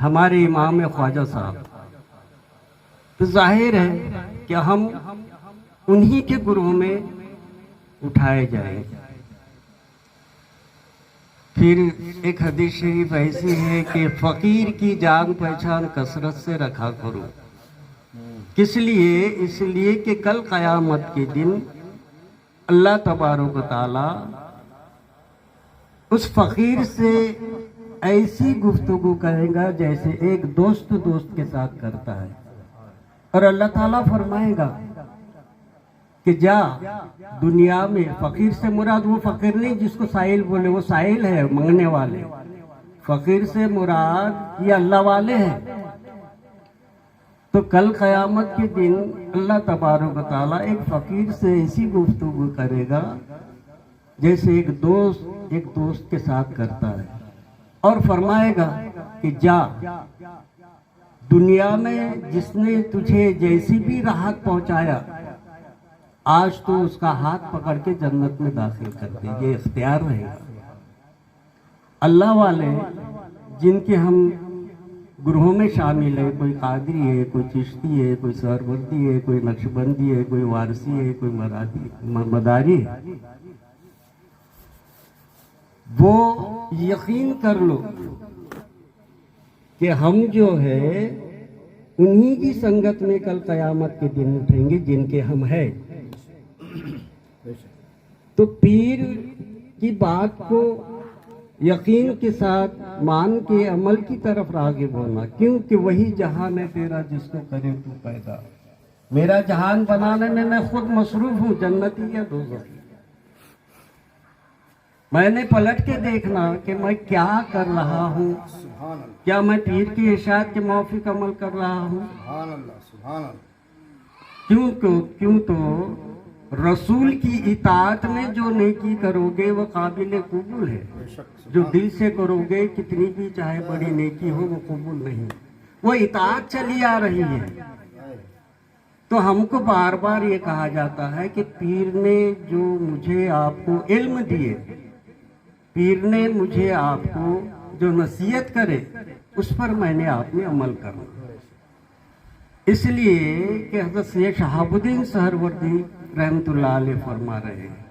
ہمارے امام خواجہ صاحب، تو ظاہر ہے کہ ہم انہی کے گروہ میں اٹھائے جائیں۔ پھر ایک حدیث شریف ایسی ہے کہ فقیر کی جان پہچان کثرت سے رکھا کرو۔ کس لیے؟ اس لیے کہ کل قیامت کے دن اللہ تبارک و تعالی اس فقیر سے ایسی گفتگو کرے گا جیسے ایک دوست کے ساتھ کرتا ہے، اور اللہ تعالیٰ فرمائے گا کہ جا دنیا میں، فقیر سے مراد وہ فقیر نہیں جس کو سائل بولے، وہ سائل ہے مانگنے والے، فقیر سے مراد یہ اللہ والے ہیں۔ تو کل قیامت کے دن اللہ تبارک و تعالیٰ ایک فقیر سے ایسی گفتگو کرے گا جیسے ایک دوست کے ساتھ کرتا ہے، اور فرمائے گا کہ جا دنیا میں جس نے تجھے جیسی بھی راحت پہنچایا، آج تو اس کا ہاتھ پکڑ کے جنت میں داخل کر دے، یہ اختیار رہے گا۔ اللہ والے جن کے ہم گروہوں میں شامل ہے، کوئی قادری ہے، کوئی چشتی ہے، کوئی سہروردی ہے، کوئی نقشبندی ہے، کوئی وارسی ہے، کوئی مداری ہے، وہ یقین کر لو کہ ہم جو ہے انہی کی سنگت میں کل قیامت کے دن اٹھیں گے جن کے ہم ہیں۔ تو پیر کی بات کو یقین کے ساتھ مان کے عمل کی طرف راغب ہونا، کیونکہ وہی جہان ہے تیرا جس کو کرے تو پیدا۔ میرا جہان بنانے میں میں خود مصروف ہوں، جنتی یا دوزخی۔ میں نے پلٹ کے دیکھنا کہ میں کیا کر رہا ہوں، کیا میں پیر کی ارشاد کے موافق عمل کر رہا ہوں؟ کیوں تو رسول کی اطاعت میں جو نیکی کرو گے وہ قابل قبول ہے، جو دل سے کرو گے کتنی بھی چاہے بڑی نیکی ہو وہ قبول نہیں، وہ اطاعت چلی آ رہی ہے۔ تو ہم کو بار بار یہ کہا جاتا ہے کہ پیر نے جو مجھے آپ کو علم دیے، پیر نے مجھے آپ کو جو نصیحت کرے اس پر میں نے آپ میں عمل کرنا۔ اس لیے کہ حضرت سید شہاب الدین سہروردی رحمت اللہ علیہ فرما رہے ہیں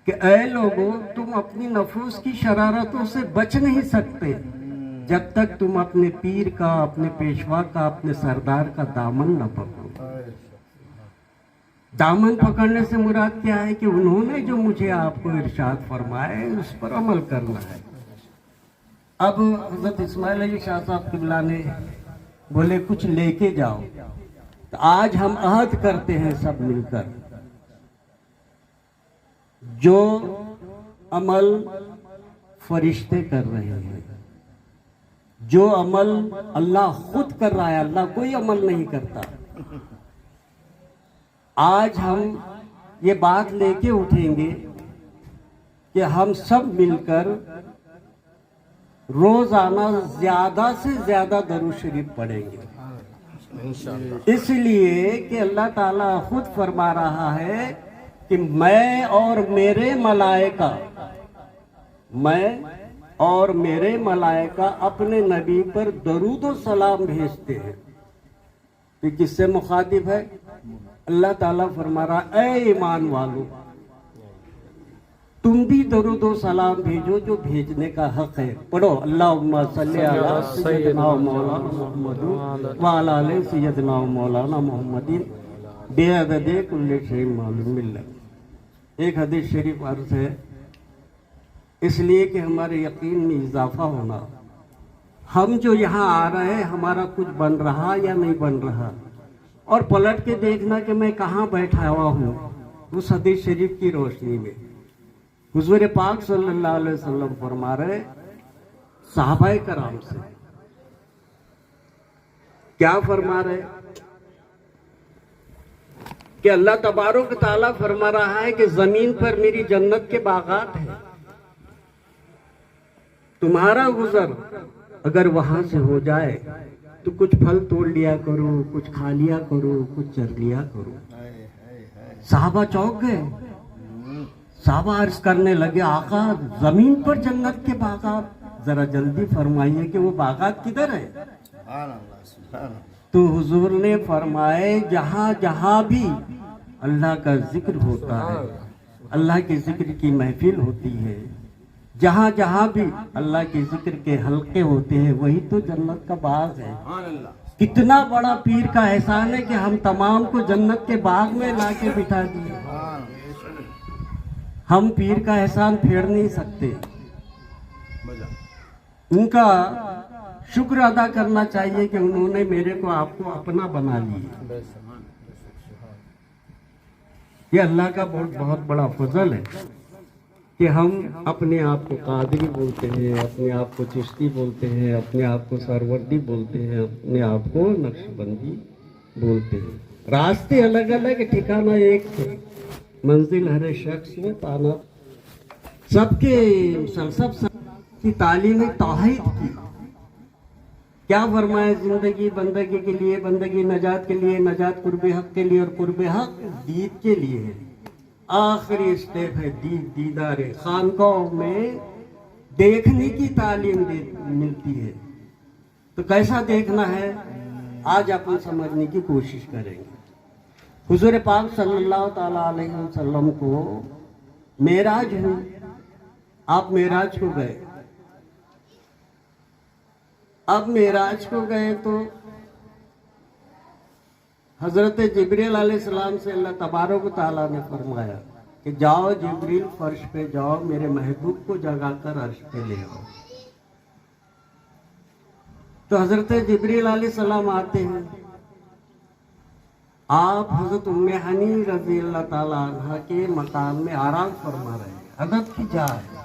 کہ اے لوگوں، تم اپنی نفوس کی شرارتوں سے بچ نہیں سکتے جب تک تم اپنے پیر کا، اپنے پیشوا کا، اپنے سردار کا دامن نہ پکڑو۔ دامن پکڑنے سے مراد کیا ہے کہ انہوں نے جو مجھے آپ کو ارشاد فرمایا ہے اس پر عمل کرنا ہے۔ اب حضرت اسماعیل علی شاہ صاحب قبلہ نے بولے کچھ لے کے جاؤ، تو آج ہم عہد کرتے ہیں سب مل کر، جو عمل فرشتے کر رہے ہیں، جو عمل اللہ خود کر رہا ہے، اللہ کوئی عمل نہیں کرتا، آج ہم یہ بات لے کے اٹھیں گے کہ ہم سب مل کر روزانہ زیادہ سے زیادہ درود شریف پڑھیں گے، اس لیے کہ اللہ تعالیٰ خود فرما رہا ہے کہ میں اور میرے ملائکہ اپنے نبی پر درود و سلام بھیجتے ہیں۔ تو کس سے مخاطب ہے؟ اللہ تعالیٰ فرما رہا اے ایمان والو، تم بھی درود و سلام بھیجو جو بھیجنے کا حق ہے۔ پڑھو اللہم صلی علی سیدنا مولانا محمد وعلی آل سیدنا مولانا محمد بعدد کل شیء معلوم اللہ۔ ایک حدیث شریف عرض ہے، اس لیے کہ ہمارے یقین میں اضافہ ہونا، ہم جو یہاں آ رہے ہیں ہمارا کچھ بن رہا یا نہیں بن رہا، اور پلٹ کے دیکھنا کہ میں کہاں بیٹھا ہوا ہوں اس حدیث شریف کی روشنی میں۔ حضور پاک صلی اللہ علیہ وسلم فرما رہے صحابہ کرام سے، کیا فرما رہے کہ اللہ تبارک تعالیٰ فرما رہا ہے کہ زمین پر میری جنت کے باغات ہیں، تمہارا گزر اگر وہاں سے ہو جائے تو کچھ پھل توڑ لیا کرو، کچھ کھا لیا کرو، کچھ چر لیا کرو۔ صحابہ چونک گئے، صحابہ عرض کرنے لگے آقا زمین پر جنت کے باغات، ذرا جلدی فرمائیے کہ وہ باغات کدھر ہے؟ تو حضور نے فرمائے جہاں جہاں بھی اللہ کا ذکر ہوتا ہے، اللہ کے ذکر کی محفل ہوتی ہے، جہاں جہاں بھی اللہ کے ذکر کے حلقے ہوتے ہیں، وہی تو جنت کا باغ ہے۔ کتنا بڑا پیر کا احسان ہے کہ ہم تمام کو جنت کے باغ میں لا کے بٹھا دیے۔ ہم پیر کا احسان پھیر نہیں سکتے، ان کا شکر ادا کرنا چاہیے کہ انہوں نے میرے کو آپ کو اپنا بنا لیا۔ یہ اللہ کا بہت بڑا فضل ہے کہ ہم اپنے آپ کو قادری بولتے ہیں، اپنے آپ کو چشتی بولتے ہیں، اپنے آپ کو سروردی بولتے ہیں، اپنے آپ کو نقش بندی بولتے ہیں۔ راستے الگ الگ، ٹھکانہ ایک ہے، منزل ہر شخص میں پانا۔ سب کی تعلیم توحید کی کیا فرمائے؟ زندگی بندگی کے لیے، بندگی نجات کے لیے، نجات قرب حق کے لیے، اور قرب حق دید کے لیے ہے۔ آخری اسٹیپ ہے دید، دیدار۔ خانقاہوں میں دیکھنے کی تعلیم ملتی ہے، تو کیسا دیکھنا ہے آج اپن سمجھنے کی کوشش کریں گے۔ حضور پاک صلی اللہ تعالیٰ علیہ وسلم کو معراج ہوئی، آپ معراج کو گئے۔ اب معراج کو گئے تو حضرت جبریل علیہ السلام سے اللہ تبارک و تعالیٰ نے فرمایا کہ جاؤ جبریل، فرش پہ جاؤ، میرے محبوب کو جگا کر عرش پہ لے آؤ۔ تو حضرت جبریل علیہ السلام آتے ہیں، آپ حضرت ام حنی رضی اللہ تعالیٰ عنہ کے مکان میں آرام فرما رہے ہیں، ادب کی جا ہے۔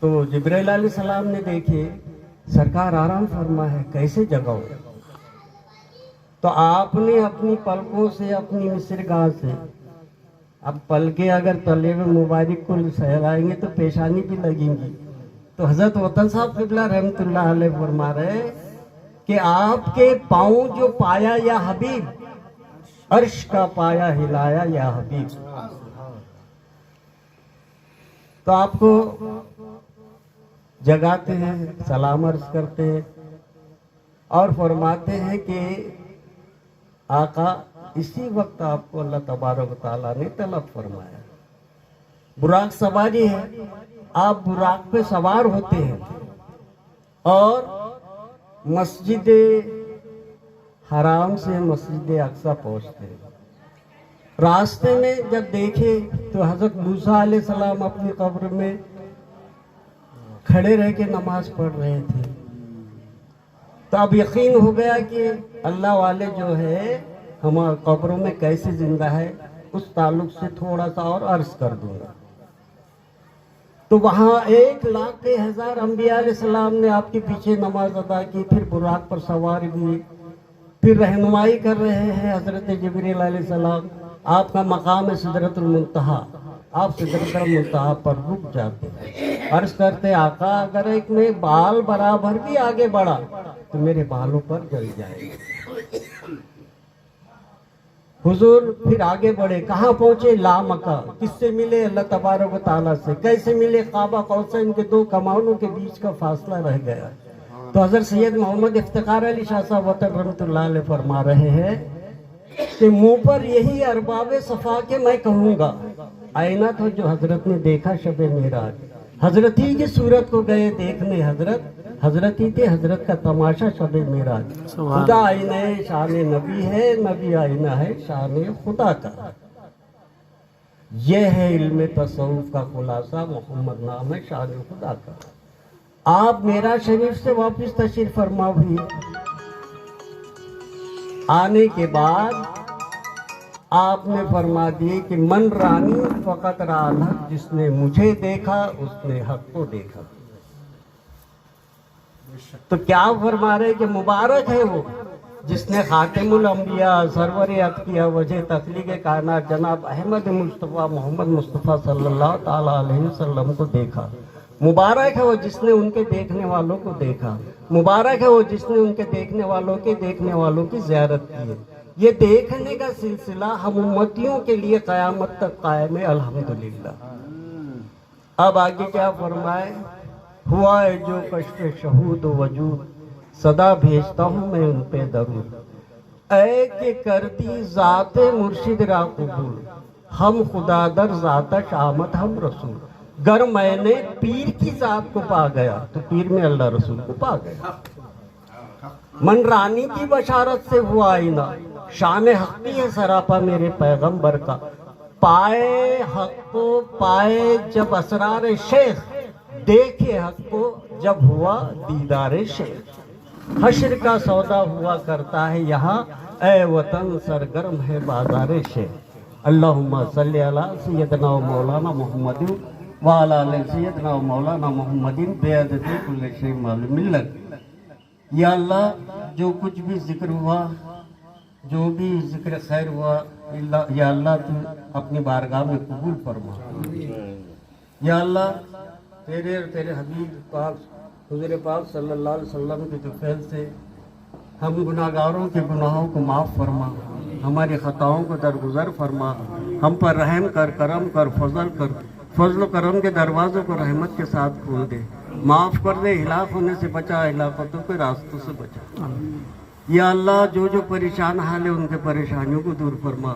تو جبریل علیہ السلام نے دیکھے سرکار آرام فرما ہے، کیسے جگاؤ؟ تو آپ نے اپنی پلکوں سے، اپنی مصرگاہ سے، اب پلکیں اگر تلے میں مبارک کو سہلائیں گے تو پیشانی بھی لگیں گی۔ تو حضرت وطن صاحب قبلہ رحمت اللہ علیہ فرما رہے کہ آپ کے پاؤں جو پایا یا حبیب، عرش کا پایا ہلایا یا حبیب۔ تو آپ کو جگاتے ہیں، سلام عرض کرتے ہیں اور فرماتے ہیں کہ آقا اسی وقت آپ کو اللہ تبارک و تعالیٰ نے طلب فرمایا۔ براق سواری ہے، آپ براق پہ سوار ہوتے ہیں اور مسجد حرام سے مسجد اقصی پہنچتے ہیں۔ راستے میں جب دیکھے تو حضرت موسیٰ علیہ السلام اپنی قبر میں کھڑے رہ کے نماز پڑھ رہے تھے۔ تو اب یقین ہو گیا کہ اللہ والے جو ہے ہمارے قبروں میں کیسے زندہ ہے، اس تعلق سے تھوڑا سا اور عرض کر دوں گا۔ تو وہاں 1,00,000 انبیاء علیہ السلام نے آپ کے پیچھے نماز ادا کی، پھر براق پر سوار ہوئے، پھر رہنمائی کر رہے ہیں حضرت جبریل علیہ السلام۔ آپ کا مقام ہے سدرۃ المنتہا، آپ سدرۃ المنتہا پر رک جاتے ہیں، عرض کرتے آقا اگر ایک میں بال برابر بھی آگے بڑھا تو میرے بالوں پر جل جائے گا۔ حضور پھر آگے بڑھے، کہاں پہنچے؟ لامکہ۔ کس سے ملے؟ اللہ تبارک و تعالیٰ سے۔ کیسے ملے؟ قعبہ قوسین کے 2 کمانوں کے بیچ کا فاصلہ رہ گیا۔ تو حضرت سید محمد افتخار علی شاہ صاحب وطن رحمت اللہ علیہ فرما رہے ہیں کہ منہ پر یہی ارباب صفا کے میں کہوں گا، آئینہ تھا جو حضرت نے دیکھا شب معراج۔ حضرت ہی کی صورت کو گئے دیکھنے، حضرت ہی تھے، حضرت کا تماشا شب معراج۔ خدا آئینہ شان نبی ہے، نبی آئینہ ہے شان خدا کا۔ یہ ہے علم تصوف کا خلاصہ، محمد نام ہے شان خدا کا۔ آپ معراج شریف سے واپس تشریف فرما ہوئی، آنے کے بعد آپ نے فرما دیے کہ من رانی فقط را الحق، جس نے مجھے دیکھا اس نے حق کو دیکھا۔ تو کیا فرما رہے کہ مبارک ہے وہ جس نے خاتم الانبیاء، سرور اتقیاء، وجہ تخلیق کائنات جناب احمد مصطفیٰ محمد مصطفیٰ صلی اللہ تعالیٰ علیہ وسلم کو دیکھا۔ مبارک ہے وہ جس نے ان کے دیکھنے والوں کو دیکھا۔ مبارک ہے وہ جس نے ان کے دیکھنے والوں کے دیکھنے والوں کی زیارت کی۔ یہ دیکھنے کا سلسلہ ہم امتیوں کے لیے قیامت تک قائم ہے، الحمدللہ۔ اب آگے کیا فرمائے ہوا ہے جو کشف شہود و وجود، صدا بھیجتا ہوں میں ان پہ درود۔ اے کہ کر دی ذات مرشد را قبول، ہم خدا در ذاتش آمد ہم رسول۔ گر میں نے پیر کی ذات کو پا گیا تو پیر میں اللہ رسول کو پا گیا۔ من رانی کی بشارت سے ہوا آئینہ، شان حق بھی ہے سراپا میرے پیغمبر کا۔ پائے حق کو پائے جب اسرار شیخ، دیکھے حق کو جب ہوا دیدار شیخ۔ حشر کا سودا ہوا کرتا ہے یہاں، اے وطن سرگرم ہے بازار شیخ۔ اللہم صلی علی سیدنا و مولانا محمد وعلی آل سیدنا و مولانا محمد بعدد کل شیء معلوم لک۔ یا اللہ جو کچھ بھی ذکر ہوا، جو بھی ذکر خیر ہوا، یا اللہ تو اپنی بارگاہ میں قبول فرما۔ یا اللہ تیرے اور تیرے حبیب پاک حضور پاک صلی اللہ علیہ وسلم کے فضل سے ہم گناہ گاروں کے گناہوں کو معاف فرما، ہماری خطاؤں کو درگزر فرما، ہم پر رحم کر، کرم کر، فضل کر، فضل و کرم کے دروازوں کو رحمت کے ساتھ کھول دے، معاف کر دے، ہلاک ہونے سے بچا، ہلاکتوں کے راستوں سے بچا۔ یا اللہ جو جو پریشان حال ہے ان کے پریشانیوں کو دور فرما۔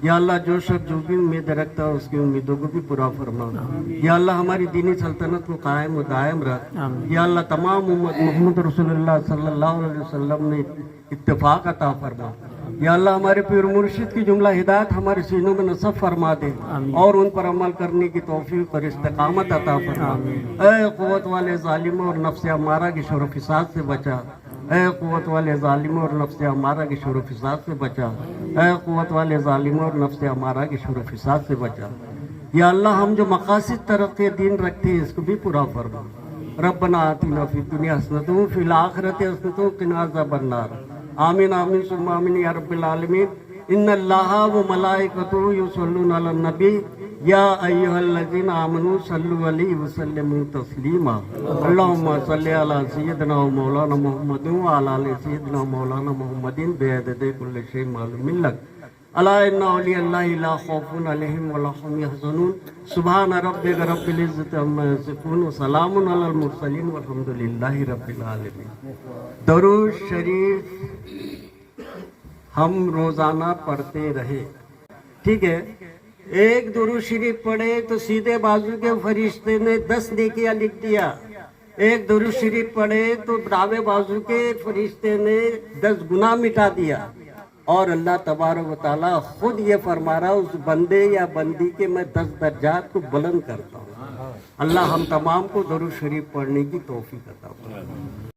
یا اللہ جو شخص جو بھی امید رکھتا ہے اس کی امیدوں کو بھی پورا فرما۔ یا اللہ ہماری دینی سلطنت کو قائم و دائم رکھ۔ یا اللہ تمام امت محمد رسول اللہ صلی اللہ علیہ وسلم نے اتفاق عطا فرما۔ یا اللہ ہمارے پیر مرشد کی جملہ ہدایت ہمارے سینوں میں نصب فرما دے اور ان پر عمل کرنے کی توفیق اور استقامت عطا فرما۔ اے قوت والے ظالموں اور نفس امارہ کی شر و فساد سے بچا۔ اے قوت والے ظالموں اور نفس امارہ کی شر و فساد سے بچا۔ اے قوت والے ظالموں اور نفس امارہ کی شر و فساد سے بچا۔ یا اللہ ہم جو مقاصد ترقی دین رکھتے ہیں اس کو بھی پورا فرما۔ ربنا آتنا فی الدنیا حسنۃ وفی الآخرۃ حسنۃ وقنا عذاب النار۔ آمین آمین ثم آمین یا رب العالمین۔ ان اللہ و ملائکتہ یصلون علی النبی یا ایھا الذین آمنوا صلوا علیہ وسلموا تسلیما۔ اللہم صلی علی سیدنا و مولانا محمد وعلی آل سیدنا و مولانا محمد بعدد کل شیء معلوم لک۔ الا ان اولیاء اللہ لا خوف علیہم ولا هم یحزنون۔ سبحان ربک رب العزۃ عما یصفون وسلام علی المرسلین والحمد للہ رب العالمین۔ درود شریف ہم روزانہ پڑھتے رہے، ٹھیک ہے؟ ایک درود شریف پڑھے تو سیدھے بازو کے فرشتے نے 10 نیکیاں لکھ دیا، ایک درود شریف پڑھے تو دائیں بازو کے فرشتے نے 10 گناہ مٹا دیا، اور اللہ تبارک و تعالیٰ خود یہ فرما رہا اس بندے یا بندی کے میں 10 درجات کو بلند کرتا ہوں۔ اللہ ہم تمام کو درود شریف پڑھنے کی توفیق عطا فرمائے۔